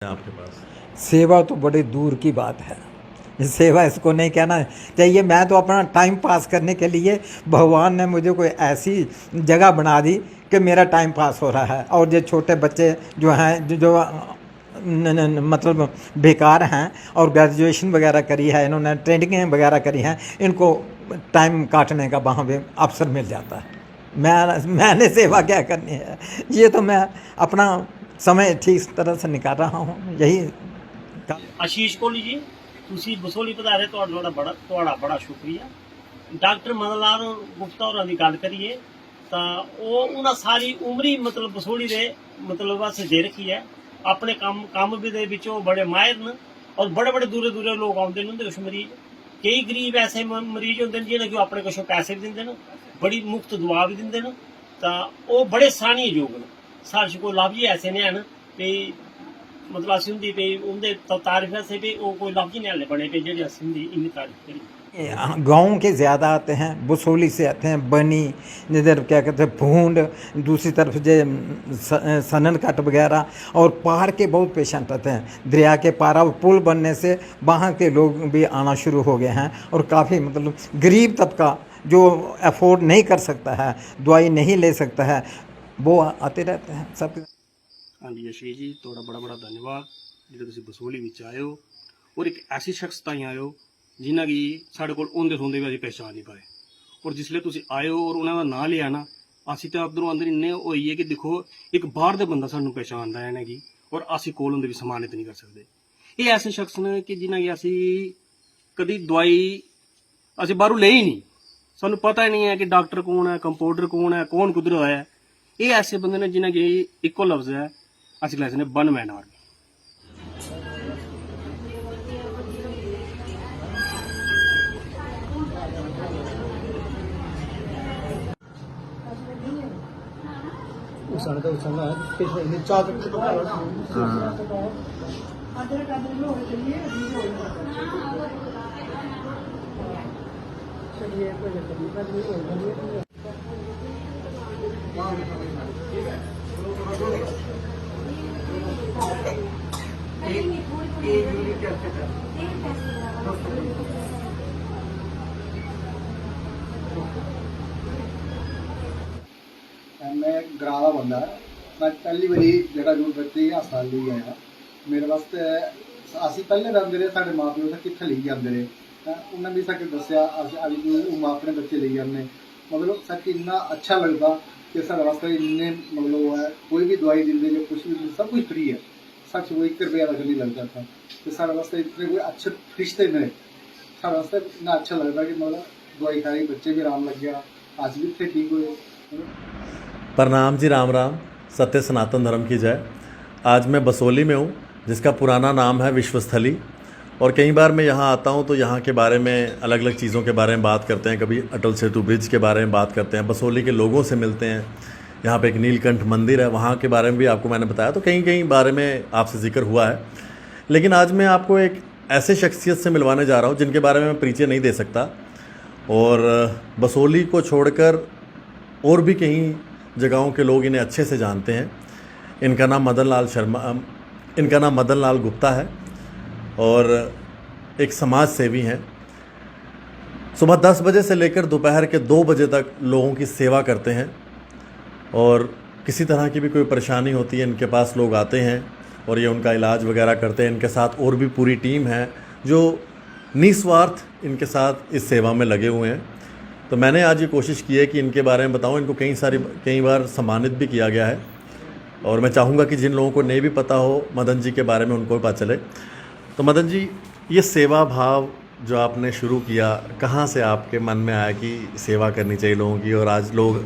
आपके पास? सेवा तो बड़ी दूर की बात है। सेवा इसको नहीं कहना चाहिए। मैं तो अपना टाइम पास करने के लिए भगवान ने मुझे कोई ऐसी जगह बना दी कि मेरा टाइम पास हो रहा है। और जो छोटे बच्चे जो हैं जो मतलब बेकार हैं और ग्रेजुएशन वगैरह करी है, इन्होंने ट्रेनिंग वगैरह करी हैं, इनको टाइम काटने का वहाँ पे अवसर मिल जाता है। मैंने सेवा क्या करनी है, ये तो मैं अपना समय ठीक तरह से निकाल रहा हूँ। यही आशीष कोहली जी, ਤੁਸੀਂ ਬਸੋਲੀ ਪਧਾਰੇ, ਤੁਹਾਡਾ ਬੜਾ ਸ਼ੁਕਰੀਆ। ਡਾਕਟਰ ਮਦਨ ਲਾਲ ਗੁਪਤਾ ਹੋਰਾਂ ਦੀ ਗੱਲ ਕਰੀਏ ਤਾਂ ਉਹਨਾਂ ਸਾਰੀ ਉਮਰ ਹੀ ਮਤਲਬ ਬਸੋਲੀ ਦੇ ਮਤਲਬ ਵਾਸਤੇ ਦੇ ਰੱਖੀ ਹੈ। ਆਪਣੇ ਕੰਮ ਵੀ ਦੇ ਵਿੱਚ ਉਹ ਬੜੇ ਮਾਹਿਰ ਨੇ ਔਰ ਬੜੇ ਦੂਰੇ ਲੋਕ ਆਉਂਦੇ ਨੇ ਉਹਦੇ ਕੁਛ ਮਰੀਜ਼। ਕਈ ਗਰੀਬ ਐਸੇ ਮਰੀਜ਼ ਹੁੰਦੇ ਨੇ ਜਿਹਨਾਂ ਨੂੰ ਆਪਣੇ ਕੁਛ ਪੈਸੇ ਵੀ ਦਿੰਦੇ ਨੇ, ਬੜੀ ਮੁਫਤ ਦਵਾ ਵੀ ਦਿੰਦੇ ਨੇ, ਤਾਂ ਉਹ ਬੜੇ ਸਰਾਹਣਯੋਗ ਨੇ। ਸਾਡੇ ਕੋਲ ਲਫ਼ਜ਼ ਹੀ ऐसे ने हैं भी मतलब अस उंदी पे उंदे तारीफ से भी वो कोई लफ्ज नहीं हल्ले बने पे जेह्ड़ी अस उंदी इन्नी तारीफ करी। गाँव के ज़्यादा आते हैं, बसोली से आते हैं, बनी इधर क्या कहते हैं भूंड, दूसरी तरफ जो सनन कट वगैरह, और पहाड़ के बहुत पेशेंट आते हैं। दरिया के पार अब पुल बनने से वहाँ के लोग भी आना शुरू हो गए हैं। और काफ़ी मतलब गरीब तबका जो अफोर्ड नहीं कर सकता है, दवाई नहीं ले सकता है, वो आते रहते हैं सब। हाँ जी आशीष जी, थोड़ा बड़ा धन्यवाद जो तुम बसोली में आए हो और एक ऐसी शख्स ताई आए हो जिन्हें कि साढ़े को होंदे सोंदे भी अभी पहचान नहीं पाए। और जिसले तुम आए हो और उन्होंने नाम लिया ना, असी तो अंदरों अंदर इन्ने होई है कि देखो एक बाहर का बंदा सानू पहचानता है ना कि, और असी कोल होंदे भी सम्मानित नहीं कर सकते। ये ऐसे शख्स ने कि जिन्हें कि असी कभी दवाई असी बाहरों ले ही नहीं, सानू पता ही नहीं है कि डॉक्टर कौन है, कंपाउंडर कौन है, कौन कुदर है। ये ऐसे बंदे ने जिन्हें कि इको लफ्ज है अस गलाते हैं वन मैन आर्मी। मैं ग्रां दा बंदा, मैं पहली बारी जेह्ड़ा जो बच्चे हस्पताल लेइयै आया, मेरे वास्ते असीं पैह्ले रैंदे रेह्, साढ़े मां प्यो कित्थे लेई जंदे रेह्, उन्हें भी सानूं दस्सेआ अस हून अपने बच्चे लेई जन्ने। मतलब सानूं इन्ना अच्छा लगदा कि साढ़े वास्ते इन्ने मतलब है, कोई भी दवाई दिंदे जो कुछ भी सब कुछ फ्री है। सच वो 1 रुपया तक नहीं लगता था। तो साढ़े वास्ते इतने कोई अच्छे रिश्ते ने, साढ़े वास्ते इन्ना अच्छा लगता कि मतलब दवाई खाई, बच्चे भी आराम लग गया, अस भी इत्थे ठीक हुए। प्रणाम जी, राम राम, सत्य सनातन धर्म की जय। आज मैं बसोली में हूँ, जिसका पुराना नाम है विश्वस्थली। और कई बार मैं यहाँ आता हूँ तो यहाँ के बारे में अलग अलग चीज़ों के बारे में बात करते हैं। कभी अटल सेतु ब्रिज के बारे में बात करते हैं, बसोली के लोगों से मिलते हैं। यहाँ पे एक नीलकंठ मंदिर है, वहाँ के बारे में भी आपको मैंने बताया, तो कहीं बारे में आपसे जिक्र हुआ है। लेकिन आज मैं आपको एक ऐसे शख्सियत से मिलवाने जा रहा हूँ जिनके बारे में मैं परिचय नहीं दे सकता। और बसोली को छोड़कर और भी कई जगहों के लोग इन्हें अच्छे से जानते हैं। इनका नाम मदन लाल गुप्ता है और एक समाज सेवी हैं। सुबह 10 बजे से लेकर दोपहर के 2 बजे तक लोगों की सेवा करते हैं। और किसी तरह की भी कोई परेशानी होती है, इनके पास लोग आते हैं और ये उनका इलाज वगैरह करते हैं। इनके साथ और भी पूरी टीम है जो निस्वार्थ इनके साथ इस सेवा में लगे हुए हैं। तो मैंने आज ये कोशिश की है कि इनके बारे में बताऊं। इनको कई बार सम्मानित भी किया गया है और मैं चाहूँगा कि जिन लोगों को नहीं भी पता हो मदन जी के बारे में, उनको भी पता चले। तो मदन जी, ये सेवा भाव जो आपने शुरू किया, कहाँ से आपके मन में आया कि सेवा करनी चाहिए लोगों की, और आज लोग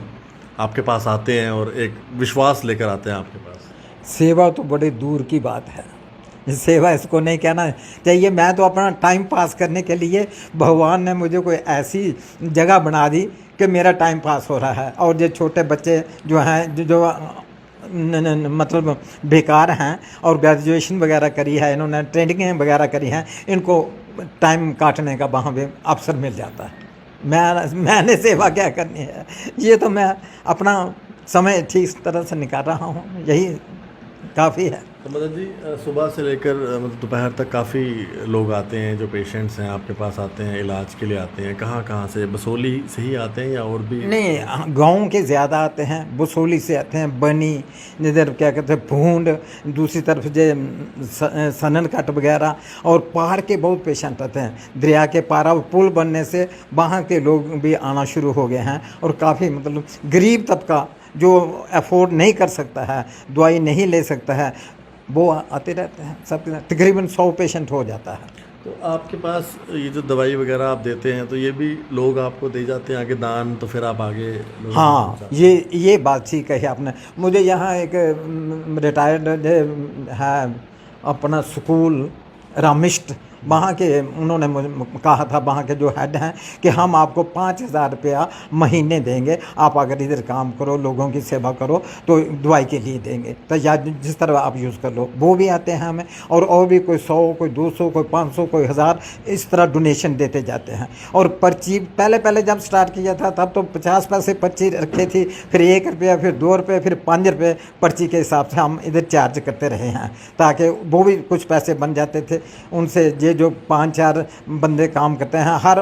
आपके पास आते हैं और एक विश्वास लेकर आते हैं आपके पास? सेवा तो बड़ी दूर की बात है। सेवा इसको नहीं कहना चाहिए। मैं तो अपना टाइम पास करने के लिए भगवान ने मुझे कोई ऐसी जगह बना दी कि मेरा टाइम पास हो रहा है। और जो छोटे बच्चे जो हैं जो मतलब बेकार हैं और ग्रेजुएशन वगैरह करी है, इन्होंने ट्रेनिंग वगैरह करी हैं, इनको टाइम काटने का वहाँ पे अवसर मिल जाता है। मैंने सेवा क्या करनी है, ये तो मैं अपना समय ठीक तरह से निकाल रहा हूँ। यही काफ़ी है। तो मदन जी सुबह से लेकर मतलब दोपहर तक काफ़ी लोग आते हैं, जो पेशेंट्स हैं आपके पास आते हैं, इलाज के लिए आते हैं, कहाँ कहाँ से, बसोली से ही आते हैं या और भी? नहीं, गांव के ज़्यादा आते हैं, बसोली से आते हैं, बनी, इधर क्या कहते हैं भूंड, दूसरी तरफ जे सनन कट वगैरह, और पहाड़ के बहुत पेशेंट आते हैं। दरिया के पार अब पुल बनने से वहाँ के लोग भी आना शुरू हो गए हैं, और काफ़ी मतलब गरीब तबका जो अफोर्ड नहीं कर सकता है, दवाई नहीं ले सकता है, वो आते रहते हैं। सब तकरीबन 100 पेशेंट हो जाता है। तो आपके पास ये जो दवाई वगैरह आप देते हैं तो ये भी लोग आपको दे जाते हैं आगे दान, तो फिर आप आगे लोगों को हाँ, पहुंचाते हैं? ये बात ठीक कही आपने। मुझे यहाँ एक रिटायर्ड है अपना स्कूल रामिष्ट, वहाँ के उन्होंने मुझे कहा था, वहाँ के जो हेड हैं, कि हम आपको 5,000 रुपया महीने देंगे, आप अगर इधर काम करो, लोगों की सेवा करो, तो दवाई के लिए देंगे, तो या जिस तरह आप यूज़ कर लो। वो भी आते हैं हमें, और भी कोई 100, कोई 200, कोई 500, कोई 1000, इस तरह डोनेशन देते जाते हैं। और पर्ची पहले जब स्टार्ट किया था तब तो 50 पैसे पर्ची रखी थी, फिर 1 रुपया, फिर 2 रुपये, फिर 5 रुपये पर्ची के हिसाब से हम इधर चार्ज करते रहे हैं, ताकि वो भी कुछ पैसे बन जाते थे उनसे। जो 5-4 बंदे काम करते हैं हर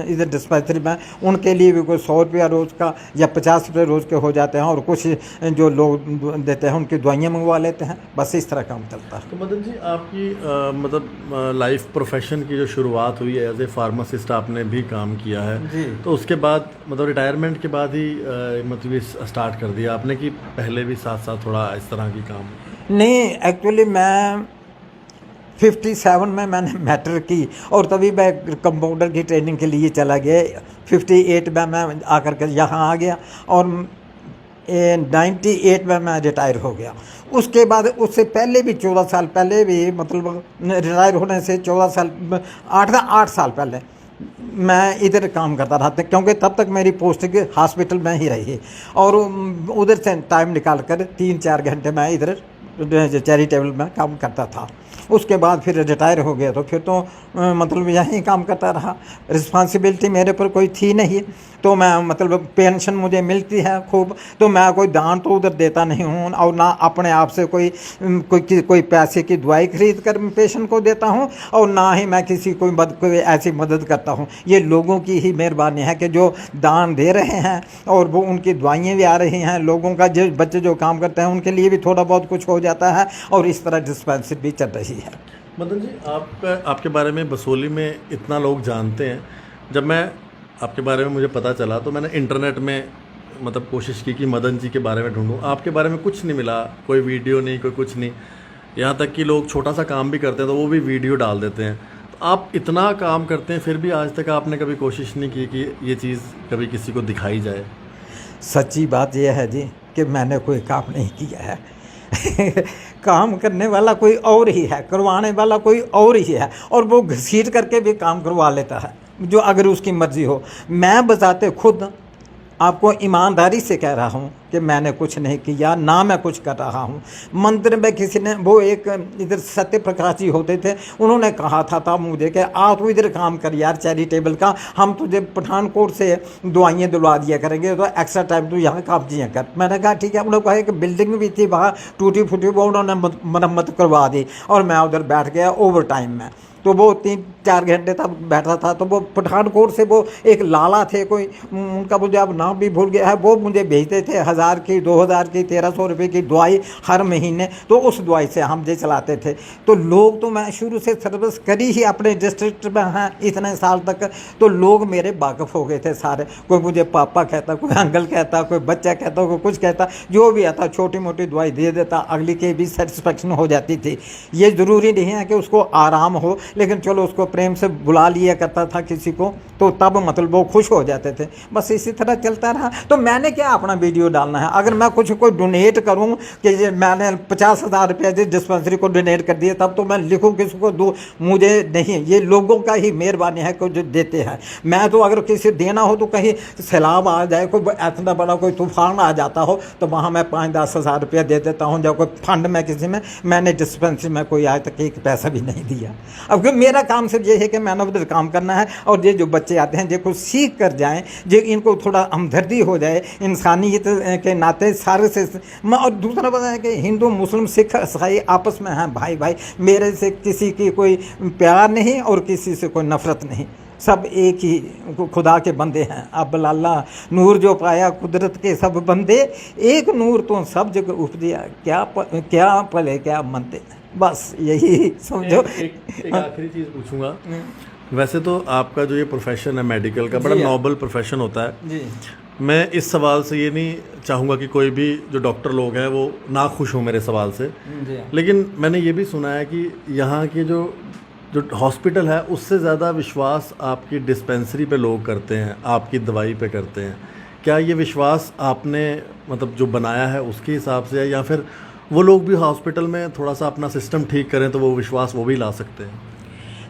इधर डिस्पेंसरी में, उनके लिए भी कोई 100 रुपया रोज़ का या 50 रुपये रोज़ के हो जाते हैं, और कुछ जो लोग देते हैं उनकी दवाइयाँ मंगवा लेते हैं। बस इस तरह काम चलता है। तो मदन जी आपकी मतलब लाइफ प्रोफेशन की जो शुरुआत हुई है, एज ए फार्मासिस्ट आपने भी काम किया है जी। तो उसके बाद मतलब रिटायरमेंट के बाद ही मतलब ये स्टार्ट कर दिया आपने, कि पहले भी साथ साथ थोड़ा इस तरह की काम? नहीं, एक्चुअली मैं 57 में मैंने मैट्रिक की, और तभी मैं कंपाउंडर की ट्रेनिंग के लिए चला गया। 58 में मैं आकर के यहाँ आ गया, और 98 में मैं रिटायर हो गया। उसके बाद उससे पहले भी 14 साल पहले भी, मतलब रिटायर होने से 14 साल 8 साल पहले मैं इधर काम करता रहा था, क्योंकि तब तक मेरी पोस्टिंग हॉस्पिटल में ही रही, और उधर से टाइम निकाल कर 3-4 घंटे मैं इधर चैरिटेबल में काम करता था। उसके बाद फिर रिटायर हो गया, तो फिर तो मतलब यहीं काम करता रहा। रिस्पॉन्सिबिलिटी मेरे पर कोई थी नहीं, तो मैं मतलब पेंशन मुझे मिलती है खूब, तो मैं कोई दान तो उधर देता नहीं हूँ, और ना अपने आप से कोई पैसे की दवाई खरीद कर पेशेंट को देता हूँ, और ना ही मैं किसी कोई ऐसी मदद करता हूँ। ये लोगों की ही मेहरबानी है कि जो दान दे रहे हैं, और वो उनकी दवाइयाँ भी आ रही हैं, लोगों का जो बच्चे जो काम करते हैं उनके लिए भी थोड़ा बहुत कुछ हो जाता है, और इस तरह डिस्पेंसरी भी चल रही है। मदन जी आपके बारे में बसोली में इतना लोग जानते हैं। जब मैं आपके बारे में मुझे पता चला तो मैंने इंटरनेट में मतलब कोशिश की कि मदन जी के बारे में ढूंढूं, आपके बारे में कुछ नहीं मिला, कोई वीडियो नहीं, कोई कुछ नहीं। यहाँ तक कि लोग छोटा सा काम भी करते हैं तो वो भी वीडियो डाल देते हैं। तो आप इतना काम करते हैं, फिर भी आज तक आपने कभी कोशिश नहीं की कि ये चीज़ कभी किसी को दिखाई जाए? सच्ची बात यह है जी कि मैंने कोई काम नहीं किया है। काम करने वाला कोई और ही है, करवाने वाला कोई और ही है, और वो घसीट करके भी काम करवा लेता है, जो अगर उसकी मर्जी हो। मैं बताते खुद आपको ईमानदारी से कह रहा हूँ कि मैंने कुछ नहीं किया, ना मैं कुछ कर रहा हूँ। मंदिर में किसी ने, वो एक इधर सत्य प्रकाश जी होते थे, उन्होंने कहा था मुझे कि आ तू इधर काम कर यार चैरिटेबल का, हम तुझे पठानकोट से दवाइयाँ दिलवा दिया करेंगे, तो एक्स्ट्रा टाइम तू यहाँ काब्जियाँ कर। मैंने कहा ठीक है। उन्होंने कहा कि बिल्डिंग भी थी वहाँ टूटी फूटी, वो उन्होंने मरम्मत करवा दी, और मैं उधर बैठ गया ओवर टाइम में। तो वो 3-4 घंटे तक बैठा था। तो वो पठानकोट से वो एक लाला थे कोई, उनका मुझे अब नाम भी भूल गया है, वो मुझे भेजते थे 1000 की, 2000 की, 1300 रुपये की दवाई हर महीने। तो उस दवाई से हम जे चलाते थे। तो लोग, तो मैं शुरू से सर्विस करी ही अपने डिस्ट्रिक्ट में हैं इतने साल तक, तो लोग मेरे वाकफ़ हो गए थे सारे। कोई मुझे पापा कहता, कोई अंकल कहता, कोई बच्चा कहता, कोई कुछ कहता, जो भी आता छोटी मोटी दवाई दे देता, अगली की भी सेटिस्फेक्शन हो जाती थी। ये ज़रूरी नहीं है कि उसको आराम हो, लेकिन चलो उसको प्रेम से बुला लिया करता था किसी को, तो तब मतलब वो खुश हो जाते थे। बस इसी तरह चलता रहा। तो मैंने क्या अपना वीडियो डालना है? अगर मैं कुछ कोई डोनेट करूं कि मैंने 50,000 रुपये जिस डिस्पेंसरी को डोनेट कर दिए, तब तो मैं लिखूं किसको दूं? मुझे नहीं, ये लोगों का ही मेहरबानी है कि जो देते हैं। मैं तो अगर किसी देना हो तो कहीं सैलाब आ जाए, कोई इतना बड़ा कोई तूफान आ जाता हो, तो वहाँ मैं 5-10 हज़ार रुपये दे देता हूँ। जब कोई फंड में किसी में, मैंने डिस्पेंसरी में कोई आज तक एक पैसा भी नहीं दिया। अब मेरा काम सिर्फ ये है कि मैंने उधर काम करना है, और ये जो बच्चे आते हैं जो कुछ सीख कर जाएं, जो इनको थोड़ा हमदर्दी हो जाए, इंसानियत के नाते सारे से और दूसरा बात है कि हिंदू मुस्लिम सिख ईसाई आपस में हैं भाई भाई। मेरे से किसी की कोई प्यार नहीं और किसी से कोई नफरत नहीं, सब एक ही खुदा के बंदे हैं। अब अल्लाह नूर जो पाया कुदरत के सब बंदे, एक नूर तो सब जगह उपजिया, क्या पले क्या मनते, बस यही समझो। एक आखिरी चीज़ पूछूंगा। वैसे तो आपका जो ये प्रोफेशन है मेडिकल का, बड़ा नोबल प्रोफेशन होता है जी। मैं इस सवाल से ये नहीं चाहूँगा कि कोई भी जो डॉक्टर लोग हैं वो ना खुश हों मेरे सवाल से, लेकिन मैंने ये भी सुना है कि यहाँ के जो हॉस्पिटल है उससे ज़्यादा विश्वास आपकी डिस्पेंसरी पे लोग करते हैं, आपकी दवाई पे करते हैं। क्या ये विश्वास आपने मतलब जो बनाया है उसके हिसाब से है, या फिर वो लोग भी हॉस्पिटल में थोड़ा सा अपना सिस्टम ठीक करें तो वो विश्वास वो भी ला सकते हैं?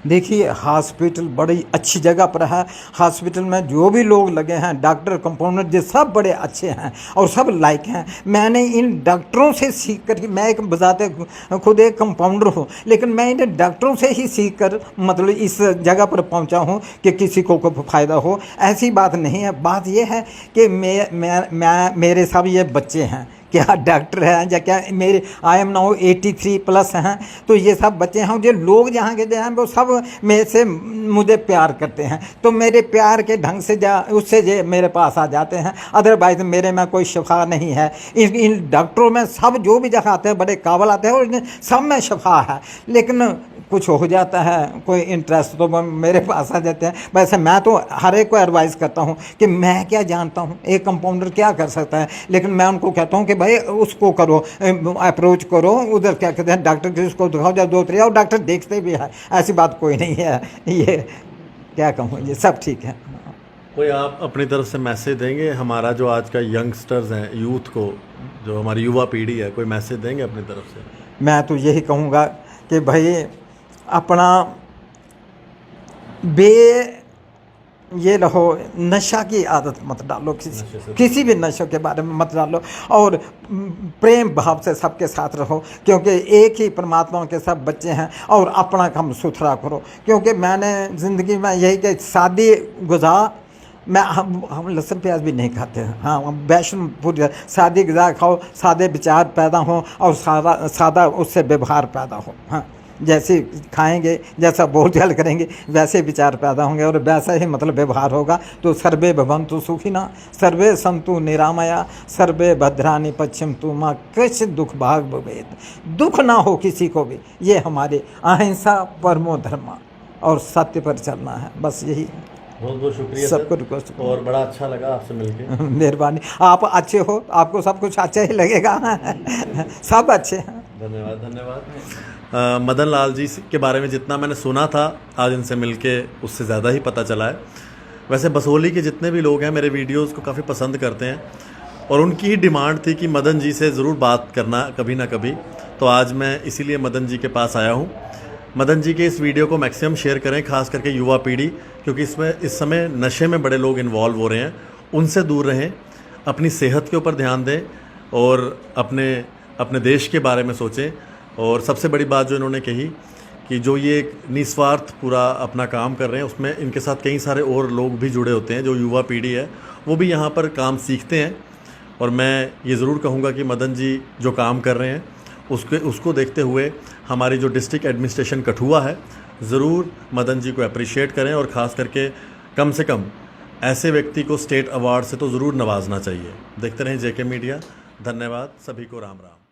देखिए हॉस्पिटल बड़ी अच्छी जगह पर है। हॉस्पिटल में जो भी लोग लगे हैं, डॉक्टर कंपाउंडर, ये सब बड़े अच्छे हैं और सब लायक हैं। मैंने इन डॉक्टरों से सीख कर, मैं एक बजाते खुद एक कंपाउंडर हूँ, लेकिन मैं इन डॉक्टरों से ही सीख कर मतलब इस जगह पर पहुँचा हूँ कि किसी को फ़ायदा हो। ऐसी बात नहीं है। बात यह है कि मेरे सब ये बच्चे हैं, क्या डॉक्टर हैं या क्या, मेरे आई एम नाउ 83 प्लस हैं, तो ये सब बच्चे हैं। जो लोग जहाँ के जो हैं वो सब मेरे से मुझे प्यार करते हैं, तो मेरे प्यार के ढंग से उससे जे मेरे पास आ जाते हैं। अदरवाइज मेरे में कोई शफा नहीं है। इन डॉक्टरों में सब जो भी जगह आते हैं बड़े काबिल आते हैं और सब में शफा है, लेकिन कुछ हो जाता है कोई इंटरेस्ट तो मेरे पास आ जाते हैं। वैसे मैं तो हर एक को एडवाइस करता हूँ कि मैं क्या जानता हूँ, एक कंपाउंडर क्या कर सकता है, लेकिन मैं उनको कहता हूँ कि भाई उसको करो, अप्रोच करो, उधर क्या कहते हैं डॉक्टर की उसको दिखाओ, जब 2-3 और डॉक्टर देखते भी है, ऐसी बात कोई नहीं है। ये क्या कहूँ, ये सब ठीक है। कोई आप अपनी तरफ से मैसेज देंगे हमारा जो आज का यंगस्टर्स हैं, यूथ को, जो हमारी युवा पीढ़ी है, कोई मैसेज देंगे अपनी तरफ से? मैं तो यही कहूँगा कि भाई अपना ये रहो, नशा की आदत मत डालो, किसी भी नशे के बारे में मत डालो, और प्रेम भाव से सबके साथ रहो, क्योंकि एक ही परमात्मा के सब बच्चे हैं। और अपना काम सुथरा करो, क्योंकि मैंने ज़िंदगी में यही कि शादी गुजार, हम लहसुन प्याज भी नहीं खाते हैं, हाँ वैष्णव पूरी शादी गुजार खाओ, सादे विचार पैदा हों और सादा उससे व्यवहार पैदा हो। हाँ, जैसे खाएंगे, जैसा बोलचाल करेंगे वैसे विचार पैदा होंगे और वैसा ही मतलब व्यवहार होगा। तो सर्वे भवन्तु सुखिनः, सर्वे सन्तु निरामया, सर्वे भद्राणि पश्यन्तु मा कश्चित् दुःख भाग् भवेत्। दुख ना हो किसी को भी, ये हमारे अहिंसा परमो धर्म और सत्य पर चलना है, बस यही है। बहुत बहुत शुक्रिया सबको सर, रिक्वेस्ट और बड़ा अच्छा लगा आपसे मिलके। मेहरबानी, आप अच्छे हो, आपको सब कुछ अच्छा ही लगेगा। सब अच्छे हैं। धन्यवाद धन्यवाद। मदन लाल जी के बारे में जितना मैंने सुना था, आज इनसे मिलके उससे ज़्यादा ही पता चला है। वैसे बसोली के जितने भी लोग हैं मेरे वीडियोस को काफ़ी पसंद करते हैं, और उनकी ही डिमांड थी कि मदन जी से ज़रूर बात करना कभी ना कभी, तो आज मैं इसीलिए मदन जी के पास आया हूँ। मदन जी के इस वीडियो को मैक्सिमम शेयर करें, खास करके युवा पीढ़ी, क्योंकि इसमें इस समय नशे में बड़े लोग इन्वॉल्व हो रहे हैं। उनसे दूर रहें, अपनी सेहत के ऊपर ध्यान दें और अपने देश के बारे में सोचें। और सबसे बड़ी बात जो इन्होंने कही कि जो ये एक निस्वार्थ पूरा अपना काम कर रहे हैं, उसमें इनके साथ कई सारे और लोग भी जुड़े होते हैं। जो युवा पीढ़ी है वो भी यहाँ पर काम सीखते हैं, और मैं ये ज़रूर कहूँगा कि मदन जी जो काम कर रहे हैं उसको देखते हुए हमारी जो डिस्ट्रिक्ट एडमिनिस्ट्रेशन कठुआ है, ज़रूर मदन जी को अप्रिशिएट करें, और ख़ास करके कम से कम ऐसे व्यक्ति को स्टेट अवार्ड से तो ज़रूर नवाजना चाहिए। देखते रहें JK मीडिया। धन्यवाद, सभी को राम राम।